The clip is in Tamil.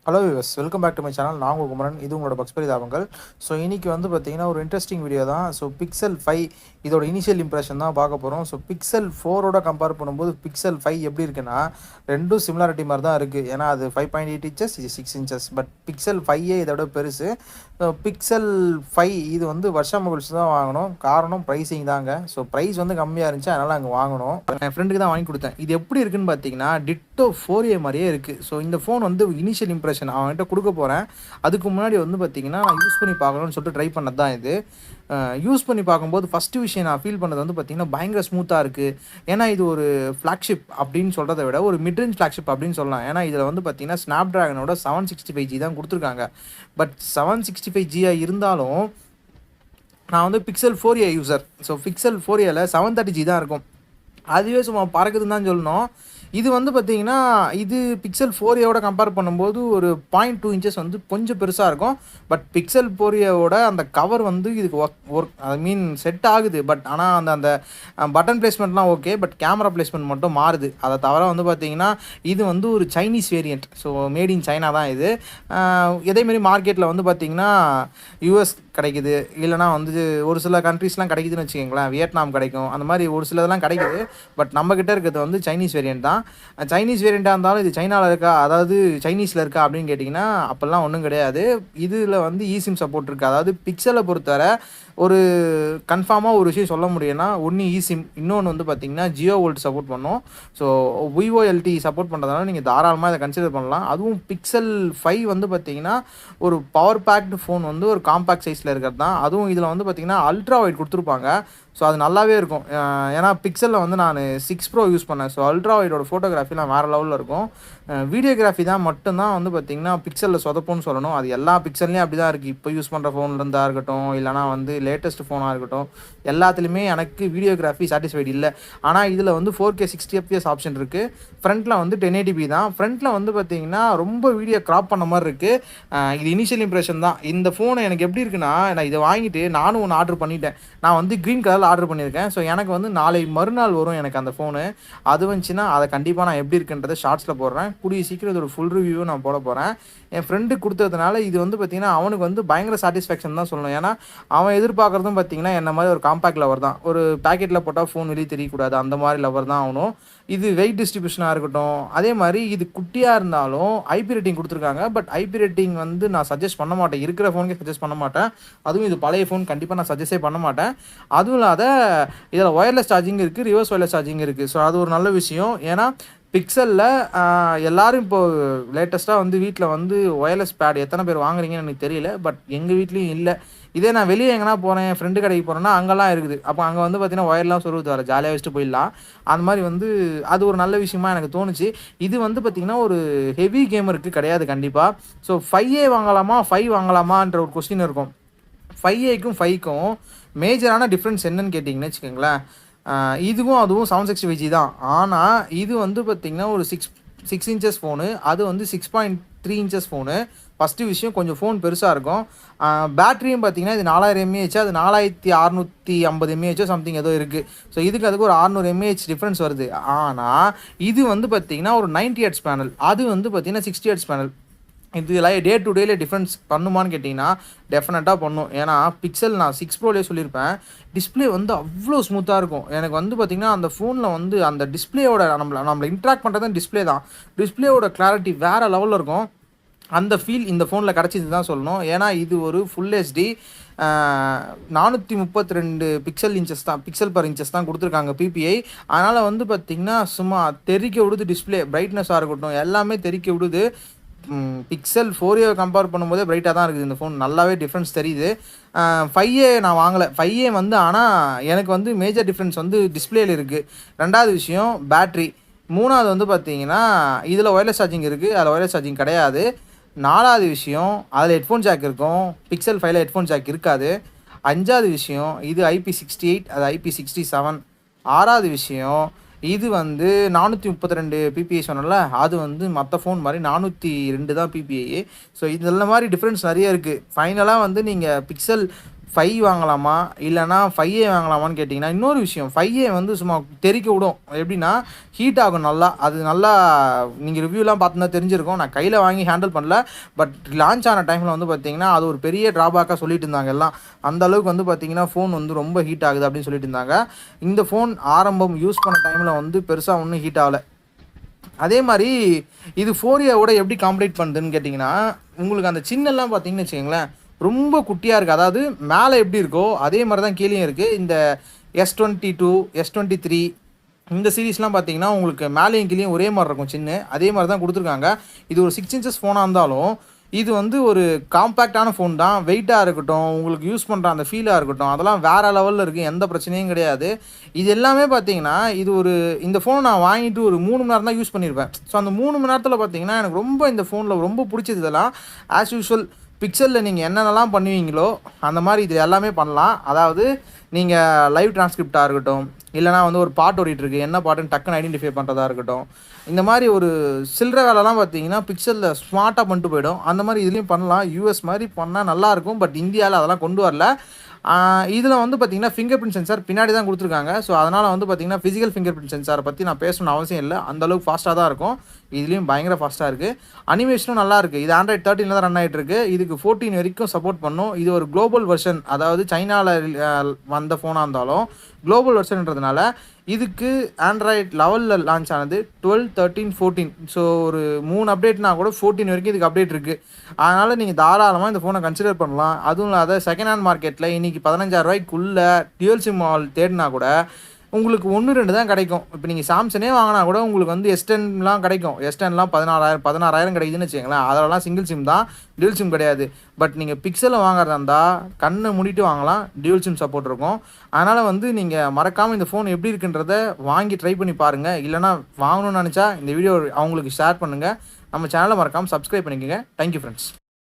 Hello viewers, welcome back to my channel. நான் உங்கள் குமரன். இது உங்களோட பக்ஸ் பரிதாபங்கள். ஸோ இன்றைக்கி வந்து பார்த்திங்கன்னா ஒரு இன்ட்ரெஸ்டிங் வீடியோ தான். ஸோ பிக்சல் 5 இதோட இனிஷியல் இம்ப்ரெஷன் தான் பார்க்க போகிறோம். ஸோ பிக்சல் 4ஓட கம்பேர் பண்ணும்போது பிக்சல் 5 எப்படி இருக்குன்னா, ரெண்டும் சிமிலாரிட்டி மாதிரி தான் இருக்குது. ஏன்னா அது 5.8 இன்ச்சஸ், இது 6 இன்ச்சஸ். பட் பிக்சல் 5ஏ இதோட பெருசு. பிக்சல் 5 இது வந்து வருஷா மொபைல்ஸ் தான் வாங்கணும். காரணம் ப்ரைஸிங் தாங்க. ஸோ ப்ரைஸ் வந்து கம்மியாக இருந்துச்சு, அதனால் அங்கே வாங்கணும். என் ஃப்ரெண்டுக்கு தான் வாங்கி கொடுத்தேன். இது எப்படி இருக்குன்னு பார்த்தீங்கன்னா டிட்டோ 4A மாதிரியே இருக்குது. ஸோ இந்த ஃபோன் வந்து இனிஷியல் இம்ப்ரெஷன் அவன்கிட்ட கொடுக்க போகிறேன். அதுக்கு முன்னாடி வந்து பார்த்திங்கன்னா நான் யூஸ் பண்ணி பார்க்கணும்னு சொல்லிட்டு ட்ரை பண்ணது தான் இது. யூஸ் பண்ணி பார்க்கும்போது ஃபஸ்ட்டு விஷயம் நான் ஃபீல் பண்ணது வந்து பார்த்திங்கன்னா பயங்கர ஸ்மூத்தாக இருக்குது. ஏன்னா இது ஒரு ஃப்ளாக்ஷிப் அப்படின்னு சொல்கிறத விட ஒரு மிட்ரேஞ்ச் ஃப்ளாக்ஷிப் அப்படின்னு சொல்லலாம். ஏன்னா இதில் வந்து பார்த்திங்கன்னா ஸ்னாப் ட்ராகனோட 765G தான் கொடுத்துருக்காங்க. பட் 765G இருந்தாலும் நான் வந்து Pixel 4A user. So Pixel 4Aல 730G தான் இருக்கும். அதுவே சும்மா பறக்குதுன்னு தான் சொல்லணும். இது வந்து பார்த்திங்கன்னா இது பிக்சல் 4ஏவோட கம்பேர் பண்ணும்போது ஒரு 0.2 இன்ச்சஸ் வந்து கொஞ்சம் பெருசாக இருக்கும். பட் பிக்சல் 4ஏவோட அந்த கவர் வந்து இதுக்கு ஒர்க் செட் ஆகுது. பட் ஆனால் அந்த பட்டன் பிளேஸ்மெண்ட்லாம் ஓகே. பட் கேமரா பிளேஸ்மெண்ட் மட்டும் மாறுது. அதை தவிர வந்து பார்த்திங்கன்னா இது வந்து ஒரு Chinese variant. So made in China தான் இது. இதேமாரி மார்க்கெட்டில் வந்து பார்த்திங்கன்னா யூஎஸ் கிடைக்குது, இல்லைனா வந்து ஒரு சில கண்ட்ரீஸ்லாம் கிடைக்குதுன்னு வச்சுக்கோங்களேன். வியட்நாம் கிடைக்கும், அந்த மாதிரி ஒரு சிலதெல்லாம் கிடைக்குது. பட் நம்மக்கிட்ட இருக்கிறது வந்து சைனீஸ் வேரியண்ட் தான். சைனீஸ் வேரியண்ட்டாக இருந்தாலும் இது சைனாவில் இருக்கா, அதாவது சைனீஸில் இருக்கா அப்படின்னு கேட்டிங்கன்னா அப்போல்லாம் ஒன்றும் கிடையாது. இதில் வந்து ஈசிம் சப்போர்ட் இருக்குது. அதாவது பிக்சலை பொறுத்தவரை ஒரு கன்ஃபார்மாக ஒரு விஷயம் சொல்ல முடியும்னா, ஒன்று ஈசிம், இன்னொன்று வந்து பார்த்திங்கன்னா ஜியோ வோல்ட் சப்போர்ட் பண்ணும். ஸோ விவோஎல்டி சப்போர்ட் பண்ணுறதுனால நீங்கள் தாராளமாக இதை கன்சிடர் பண்ணலாம். அதுவும் பிக்சல் 5 வந்து பார்த்திங்கன்னா ஒரு பவர் பேக்டு ஃபோன் வந்து ஒரு காம்பேக்ட் சைஸில் இருக்கிறது தான். அதுவும் இதில் வந்து பார்த்திங்கன்னா அல்ட்ரா வைட் கொடுத்துருப்பாங்க. ஸோ அது நல்லாவே இருக்கும். ஏன்னா பிக்சலில் வந்து நான் 6 Pro யூஸ் பண்ணேன். ஸோ அல்ட்ரா வைடோட ஃபோட்டோகிராஃபிலாம் வேறு லெவலில் இருக்கும். வீடியோகிராஃபி தான் மட்டும்தான் வந்து பார்த்திங்கன்னா பிக்சலில் சொதப்புன்னு சொல்லணும். அது எல்லா பிக்சல்லையும் அப்படி தான் இருக்குது. இப்போ யூஸ் பண்ணுற ஃபோன்லேருந்தாக இருக்கட்டும், இல்லைனா வந்து லேட்டஸ்ட் ஃபோனாக இருக்கட்டும், எல்லாத்துலேயுமே எனக்கு வீடியோகிராஃபி சாட்டிஸ்ஃபைடு இல்லை. ஆனால் இதில் வந்து 4K 60fps ஆப்ஷன் இருக்குது. ஃப்ரண்ட்டில் வந்து 1080p தான். ஃப்ரண்ட்டில் வந்து பார்த்திங்கன்னா ரொம்ப வீடியோ க்ராப் பண்ண மாதிரி இருக்குது. இது இனிஷியல் இம்ப்ரெஷன் தான். இந்த ஃபோனை எனக்கு எப்படி இருக்குன்னா, நான் இதை வாங்கிட்டு நானும் ஒன்று ஆர்டர் பண்ணிட்டேன். நான் வந்து க்ரீன் கலரில் ஆர்டர் பண்ணியிருக்கேன். ஸோ எனக்கு வந்து நாளை மறுநாள் வரும் எனக்கு அந்த ஃபோனு. அது வந்துச்சுன்னா அதை கண்டிப்பாக நான் எப்படி இருக்குன்றதை ஷார்ட்ஸில் போடுறேன். கூடிய சீக்கிரம் இதோட ஃபுல் ரிவ்யூவும் நான் போட போகிறேன். என் ஃப்ரெண்டுக்கு கொடுத்ததுனால இது வந்து பார்த்திங்கன்னா அவனுக்கு வந்து பயங்கர சாட்டிஸ்ஃபேக்ஷன் தான் சொல்லணும். ஏன்னா அவன் எதிர்பார்க்குறதும் பார்த்திங்கன்னா என்ன மாதிரி ஒரு காம்பேக்ட் லவர் தான். ஒரு பேக்கெட்டில் போட்டால் ஃபோன் வெளியே தெரியக்கூடாது, அந்த மாதிரி லவர் தான் அவனும். இது வெயிட் டிஸ்ட்ரிபியூஷனாக இருக்கட்டும், அதே மாதிரி இது குட்டியாக இருந்தாலும் ஐபி ரேட்டிங் கொடுத்துருக்காங்க. பட் ஐபி ரேட்டிங் வந்து நான் சஜஸ்ட் பண்ண மாட்டேன். இருக்கிற ஃபோனுக்கே சஜஸ்ட் பண்ண மாட்டேன். அதுவும் இது பழைய ஃபோன் கண்டிப்பாக நான் சஜஸ்டே பண்ண மாட்டேன். அதுவும் இல்லாத இதில் ஒயர்லெஸ் சார்ஜிங் இருக்குது, ரிவர்ஸ் ஒயர்லெஸ் சார்ஜிங் இருக்குது. ஸோ அது ஒரு நல்ல விஷயம். ஏன்னா பிக்சலில் எல்லோரும் இப்போது லேட்டஸ்ட்டாக வந்து வீட்டில் வந்து ஒயர்லெஸ் பேட் எத்தனை பேர் வாங்குறீங்கன்னு எனக்கு தெரியல. பட் எங்கள் வீட்லேயும் இல்லை. இதே நான் வெளியே எங்கன்னா போகிறேன், ஃப்ரெண்டு கடைக்கு போகிறேன்னா அங்கெல்லாம் இருக்குது. அப்போ அங்கே வந்து பார்த்திங்கன்னா ஒயர்லாம் சொருகுது வர, ஜாலியாக வச்சுட்டு போயிடலாம். அந்த மாதிரி வந்து அது ஒரு நல்ல விஷயமா எனக்கு தோணுச்சு. இது வந்து பார்த்திங்கன்னா ஒரு ஹெவி கேமருக்கு கிடையாது கண்டிப்பாக. ஸோ 5A வாங்கலாமா 5 வாங்கலாமான்ற ஒரு கொஸ்டின் இருக்கும். 5Aக்கும் 5க்கும் மேஜரான டிஃப்ரென்ஸ் என்னன்னு கேட்டிங்கன்னு வச்சுக்கோங்களேன். இதுவும் அதுவும் 765G தான். ஆனால் இது வந்து பார்த்திங்கன்னா ஒரு 6 இன்ச்சஸ் ஃபோனு, அது வந்து 6.3 இன்ச்சஸ் ஃபோனு. ஃபஸ்ட்டு விஷயம் கொஞ்சம் ஃபோன் பெருசாக இருக்கும். பேட்டரியும் பார்த்திங்கன்னா இது 4000 mAh, அது 4650 mAh சம்திங் ஏதோ இருக்குது. ஸோ அதுக்கு ஒரு 600 mAh டிஃப்ரென்ஸ் வருது. ஆனால் இது வந்து பார்த்திங்கன்னா ஒரு 90 Hz பேனல், அது வந்து பார்த்திங்கன்னா 60 Hz பேனல். இதில் டே டு டேல டிஃப்ரென்ஸ் பண்ணுமான்னு கேட்டிங்கன்னா டெஃபினட்டாக பண்ணும். ஏன்னா பிக்சல் நான் 6 Proலே சொல்லியிருப்பேன், டிஸ்பிளே வந்து அவ்வளோ ஸ்மூத்தாக இருக்கும். எனக்கு வந்து பார்த்திங்கன்னா அந்த ஃபோனில் வந்து அந்த டிஸ்பிளேயோட நம்மளை இன்ட்ராக்ட் பண்ணுறது டிஸ்பிளே தான். டிஸ்பிளேயோட கிளாரிட்டி வேறு லெவலில் இருக்கும். அந்த ஃபீல் இந்த ஃபோனில் கிடச்சிது தான் சொல்லணும். ஏன்னா இது ஒரு full HD 432 pixel per inches தான் கொடுத்துருக்காங்க பிபிஐ. அதனால் வந்து பார்த்திங்கன்னா சும்மா தெறிக்க விடுது. டிஸ்பிளே பிரைட்னஸாக இருக்கட்டும் எல்லாமே தெறிக்க விடுது. பிக்சல் 4A கம்பேர் பண்ணும்போதே பிரைட்டாக தான் இருக்குது இந்த ஃபோன். நல்லாவே டிஃப்ரென்ஸ் தெரியுது. 5A நான் வாங்கலை. 5A வந்து ஆனால் எனக்கு வந்து மேஜர் டிஃப்ரென்ஸ் வந்து டிஸ்பிளேயில் இருக்குது. ரெண்டாவது விஷயம் பேட்ரி. மூணாவது வந்து பார்த்திங்கன்னா இதில் ஒயர்லெஸ் சார்ஜிங் இருக்குது, அதில் ஒயர்லெஸ் சார்ஜிங் கிடையாது. நாலாவது விஷயம் அதில் ஹெட்ஃபோன் ஜாக் இருக்கும், பிக்சல் 5ல ஹெட்ஃபோன் ஜாக் இருக்காது. அஞ்சாவது விஷயம் இது IP68, அது IP67. ஆறாவது விஷயம் இது வந்து 432 PPI சொன்னல, அது வந்து மற்ற ஃபோன் மாதிரி 402 தான் PPI. ஸோ இதில் மாதிரி டிஃப்ரென்ஸ் நிறைய இருக்குது. ஃபைனலாக வந்து நீங்கள் பிக்சல் 5 வாங்கலாமா இல்லைனா 5A வாங்கலாமான்னு கேட்டிங்கன்னா, இன்னொரு விஷயம் 5A வந்து சும்மா தெறிக்க விடும். எப்படின்னா ஹீட் ஆகும் நல்லா. அது நல்லா நீங்கள் ரிவ்யூலாம் பார்த்துருந்தா தெரிஞ்சிருக்கும். நான் கையில் வாங்கி ஹேண்டில் பண்ணல. பட் லான்ச் ஆன டைமில் வந்து பார்த்தீங்கன்னா, அது ஒரு பெரிய ட்ராபேக்காக சொல்லிட்டு இருந்தாங்க எல்லாம். அந்த அளவுக்கு வந்து பார்த்தீங்கன்னா, ஃபோன் வந்து ரொம்ப ஹீட் ஆகுது அப்படின்னு சொல்லிட்டு இருந்தாங்க. இந்த ஃபோன் ஆரம்பம் யூஸ் பண்ண டைமில் வந்து பெருசாக ஒன்றும் ஹீட் ஆகலை. அதே மாதிரி இது 4Aவோட எப்படி காம்பேட் பண்ணுதுன்னு கேட்டிங்கன்னா, உங்களுக்கு அந்த சின்னெல்லாம் பார்த்தீங்கன்னு வச்சுக்கோங்களேன், ரொம்ப குட்டியாக இருக்குது. அதாவது மேலே எப்படி இருக்கோ அதே மாதிரி தான் கீழேயும் இருக்குது. இந்த S22, S23 இந்த சீரீஸ்லாம் பார்த்தீங்கன்னா, உங்களுக்கு மேலேயும் கீழேயும் ஒரே மாதிரி இருக்கும் சின்ன. அதே மாதிரி தான் கொடுத்துருக்காங்க. இது ஒரு 6 இன்ச்சஸ் ஃபோனாக இருந்தாலும், இது வந்து ஒரு காம்பேக்டான ஃபோன் தான். வெயிட்டாக இருக்கட்டும், உங்களுக்கு யூஸ் பண்ணுற அந்த ஃபீலாக இருக்கட்டும், அதெல்லாம் வேறு லெவலில் இருக்குது. எந்த பிரச்சனையும் கிடையாது. இது எல்லாமே பார்த்தீங்கன்னா, இந்த ஃபோனை நான் வாங்கிட்டு ஒரு 3 மணி நேரம் தான் யூஸ் பண்ணியிருப்பேன். ஸோ அந்த 3 மணி நேரத்தில் பார்த்தீங்கன்னா, எனக்கு ரொம்ப இந்த ஃபோனில் ரொம்ப பிடிச்சது இதெல்லாம். ஆஸ் யூஷுவல் பிக்சலில் நீங்கள் என்னென்னலாம் பண்ணுவீங்களோ, அந்த மாதிரி இது எல்லாமே பண்ணலாம். அதாவது நீங்கள் லைவ் டிரான்ஸ்கிரிப்டாக இருக்கட்டும், இல்லைனா வந்து ஒரு பாட்டு ஓடிட்டுருக்கு, என்ன பாட்டுன்னு டக்குன்னு ஐடென்டிஃபை பண்ணுறதா இருக்கட்டும், இந்த மாதிரி ஒரு சில்லற வேலைலாம் பார்த்தீங்கன்னா பிக்சலில் ஸ்மார்ட்டாக பண்ணிட்டு போயிடும். அந்த மாதிரி இதுலேயும் பண்ணலாம். யூஎஸ் மாதிரி பண்ணால் நல்லாயிருக்கும். பட் இந்தியாவில் அதெல்லாம் கொண்டு வரல. இதில் வந்து பார்த்திங்கன்னா ஃபிங்கர் பிரிண்ட் சென்சார் பின்னாடி தான் கொடுத்துருக்காங்க. ஸோ அதனால் வந்து பார்த்திங்கன்னா ஃபிசிக்கல் ஃபிங்கர் பிரிண்ட் சென்சாரை பற்றி நான் பேசணும்னு அவசியம் இல்லை. அந்தளவுக்கு ஃபாஸ்ட்டாக தான் இருக்கும். இதுலேயும் பயங்கர ஃபாஸ்ட்டாக இருக்குது. அனிமேஷனும் நல்லா இருக்குது. இது Android 13 தான் ரன் ஆகிட்டு இருக்குது. இதுக்கு 14 வரைக்கும் சப்போர்ட் பண்ணும். இது ஒரு குளோபல் வெர்ஷன், அதாவது சைனாவில் வந்த ஃபோனாக இருந்தாலும் குளோபல் வெர்ஷன்ன்றதுனால இதுக்கு Android லெவலில் லான்ச் ஆனது 12, 13, 14. ஸோ ஒரு 3 அப்டேட்னா கூட 14 வரைக்கும் இதுக்கு அப்டேட் இருக்குது. அதனால் நீங்கள் தாராளமாக இந்த ஃபோனை கன்சிடர் பண்ணலாம். அதுவும் இல்லாத செகண்ட் ஹேண்ட் மார்க்கெட்டில் இன்றைக்கி 15,000 டியூல் சிம் மால் தேடினா கூட உங்களுக்கு 1, 2 தான் கிடைக்கும். இப்போ நீங்கள் சாம்சங்கே வாங்கினா கூட உங்களுக்கு வந்து S10லாம் கிடைக்கும். S10லாம் 16,000 கிடைக்குதுன்னு வச்சுக்கோங்களேன். அதெல்லாம் சிங்கிள் சிம் தான், டியூல் சிம் கிடையாது. பட் நீங்கள் பிக்சலில் வாங்குறதா இருந்தால் கண்ணை மூடிட்டு வாங்கலாம், டியூல் சிம் சப்போர்ட் இருக்கும். அதனால் வந்து நீங்கள் மறக்காமல் இந்த ஃபோன் எப்படி இருக்குன்றத வாங்கி ட்ரை பண்ணி பாருங்கள். இல்லைனா வாங்கணும்னு நினச்சா இந்த வீடியோ அவங்களுக்கு ஷேர் பண்ணுங்கள். நம்ம சேனலை மறக்காமல் சப்ஸ்கிரைப் பண்ணிக்கோங்க. Thank you friends.